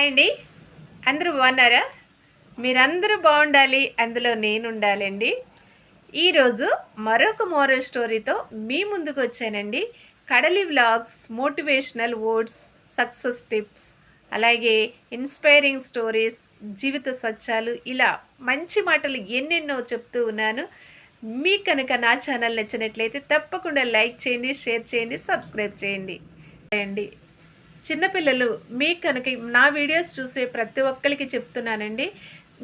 అండి. అందరూ బాగున్నారా? మీరందరూ బాగుండాలి, అందులో నేనుండాలండి. ఈరోజు మరొక మోరల్ స్టోరీతో మీ ముందుకు వచ్చానండి. కడలి vlogs, motivational words, success tips, అలాగే ఇన్స్పైరింగ్ స్టోరీస్, జీవిత సత్యాలు, ఇలా మంచి మాటలు ఎన్నెన్నో చెప్తూ ఉన్నాను. మీకు కనుక నా ఛానల్ నచ్చినట్లయితే తప్పకుండా లైక్ చేయండి, షేర్ చేయండి, సబ్స్క్రైబ్ చేయండి. చిన్నపిల్లలు మీకు కనుక నా వీడియోస్ చూసే ప్రతి ఒక్కరికి చెప్తున్నానండి.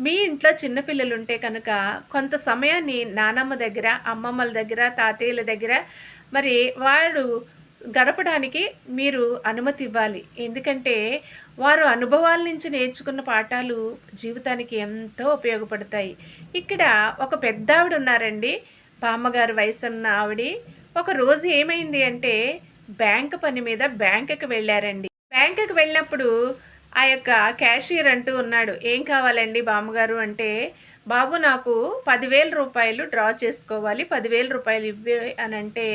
మీ ఇంట్లో చిన్నపిల్లలు ఉంటే కనుక కొంత సమయాన్ని నానమ్మ దగ్గర, అమ్మమ్మల దగ్గర, తాతయ్యల దగ్గర మరి వాడు గడపడానికి మీరు అనుమతి ఇవ్వాలి. ఎందుకంటే వారు అనుభవాల నుంచి నేర్చుకున్న పాఠాలు జీవితానికి ఎంతో ఉపయోగపడతాయి. ఇక్కడ ఒక పెద్ద ఆవిడ ఉన్నారండి, బామ్మగారు వయసున్న ఆవిడ. ఒక రోజు ఏమైంది అంటే బ్యాంక్ పని మీద బ్యాంకుకి వెళ్ళారండి. బ్యాంకుకి వెళ్ళినప్పుడు ఆ యొక్క క్యాషియర్ అంటూ ఉన్నాడు. ఏం కావాలండి బామ్మగారు అంటే, బాబు నాకు 10,000 రూపాయలు డ్రా చేసుకోవాలి, 10,000 రూపాయలు ఇవ్వి అని అంటే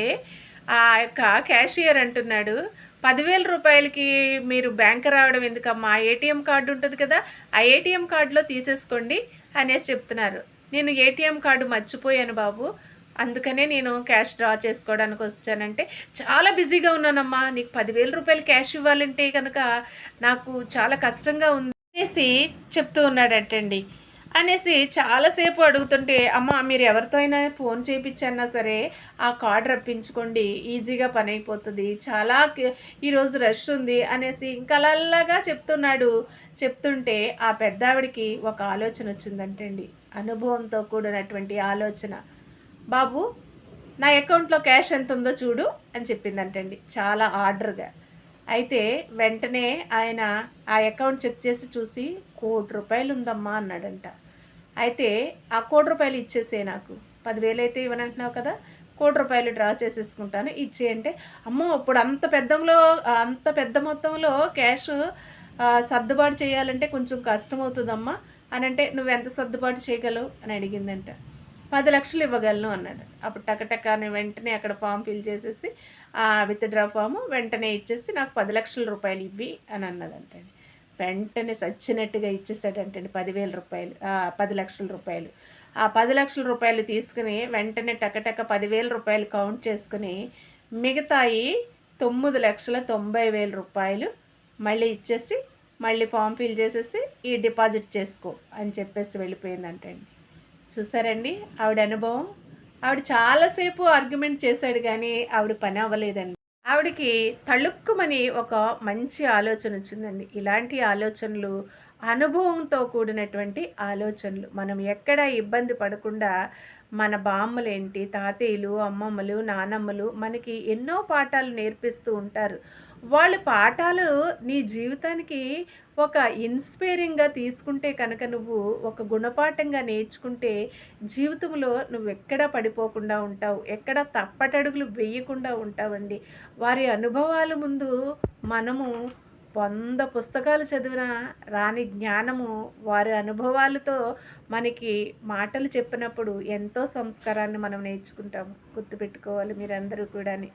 ఆ యొక్క క్యాషియర్ అంటున్నాడు, 10,000 రూపాయలకి మీరు బ్యాంక్ రావడం ఎందుకమ్మా, ఏటీఎం కార్డు ఉంటుంది కదా, ఆ ఏటీఎం కార్డులో తీసేసుకోండి అనేసి చెప్తున్నారు. నేను ఏటీఎం కార్డు మర్చిపోయాను బాబు, అందుకనే నేను క్యాష్ డ్రా చేసుకోవడానికి వచ్చానంటే, చాలా బిజీగా ఉన్నానమ్మా, నీకు 10,000 రూపాయలు క్యాష్ ఇవ్వాలంటే కనుక నాకు చాలా కష్టంగా ఉంది అనేసి చెప్తూ ఉన్నాడటండి. అనేసి చాలాసేపు అడుగుతుంటే, అమ్మ మీరు ఎవరితో అయినా ఫోన్ చేయించన్నా సరే ఆ కార్డు రప్పించుకోండి, ఈజీగా పని అయిపోతుంది, చాలా ఈరోజు రష్ ఉంది అనేసి ఇంకా అలాగా చెప్తున్నాడు. చెప్తుంటే ఆ పెద్దావిడికి ఒక ఆలోచన వచ్చిందంటండి, అనుభవంతో కూడినటువంటి ఆలోచన. బాబు నా అకౌంట్లో క్యాష్ ఎంత ఉందో చూడు అని చెప్పిందంటండి, చాలా ఆర్డర్గా. అయితే వెంటనే ఆయన ఆ అకౌంట్ చెక్ చేసి చూసి, 1,00,00,000 రూపాయలు ఉందమ్మా అన్నాడంట. అయితే ఆ 1,00,00,000 రూపాయలు ఇచ్చేసే, నాకు 10,000 అయితే ఇవ్వనంటున్నావు కదా, 1,00,00,000 రూపాయలు డ్రా చేసేసుకుంటాను ఇచ్చేయంటే, అమ్మో ఇప్పుడు అంత పెద్ద మొత్తంలో క్యాష్ సర్దుబాటు చేయాలంటే కొంచెం కష్టమవుతుందమ్మా అని అంటే, నువ్వెంత సర్దుబాటు చేయగలవు అని అడిగిందంట. 10 లక్షలు ఇవ్వగలను అన్నాడు. అప్పుడు టకటక వెంటనే అక్కడ ఫామ్ ఫిల్ చేసేసి విత్డ్రా ఫాము వెంటనే ఇచ్చేసి, నాకు 10 లక్షల రూపాయలు ఇవ్వి అని అన్నదంటండి. వెంటనే సచ్చినట్టుగా ఇచ్చేసాడంటండి 10,000 రూపాయలు, 10 లక్షల రూపాయలు. ఆ 10 లక్షల రూపాయలు తీసుకుని వెంటనే టకటక 10,000 రూపాయలు కౌంట్ చేసుకుని, మిగతాయి 9,90,000 రూపాయలు మళ్ళీ ఇచ్చేసి, మళ్ళీ ఫామ్ ఫిల్ చేసేసి ఈ డిపాజిట్ చేసుకో అని చెప్పేసి వెళ్ళిపోయిందంటండి. చూసారండి ఆవిడ అనుభవం. ఆవిడ చాలాసేపు ఆర్గ్యుమెంట్ చేశాడు కానీ ఆవిడ పని అవ్వలేదండి. ఆవిడకి తళుక్కుమని ఒక మంచి ఆలోచన వచ్చిందండి. ఇలాంటి ఆలోచనలు అనుభవంతో కూడినటువంటి ఆలోచనలు. మనం ఎక్కడ ఇబ్బంది పడకుండా మన బామ్మలేంటి, తాతయ్యలు, అమ్మమ్మలు, నానమ్మలు మనకి ఎన్నో పాఠాలు నేర్పిస్తూ ఉంటారు. వాళ్ళ పాఠాలు నీ జీవితానికి ఒక ఇన్స్పైరింగ్గా తీసుకుంటే కనుక, నువ్వు ఒక గుణపాఠంగా నేర్చుకుంటే జీవితంలో నువ్వు ఎక్కడా పడిపోకుండా ఉంటావు, ఎక్కడ తప్పటడుగులు వేయకుండా ఉంటావండి. వారి అనుభవాల ముందు మనము 100 పుస్తకాలు చదివిన రాని జ్ఞానము వారి అనుభవాలతో మనకి మాటలు చెప్పినప్పుడు ఎంతో సంస్కారాన్ని మనం నేర్చుకుంటాము. గుర్తుపెట్టుకోవాలి మీరందరూ కూడాని.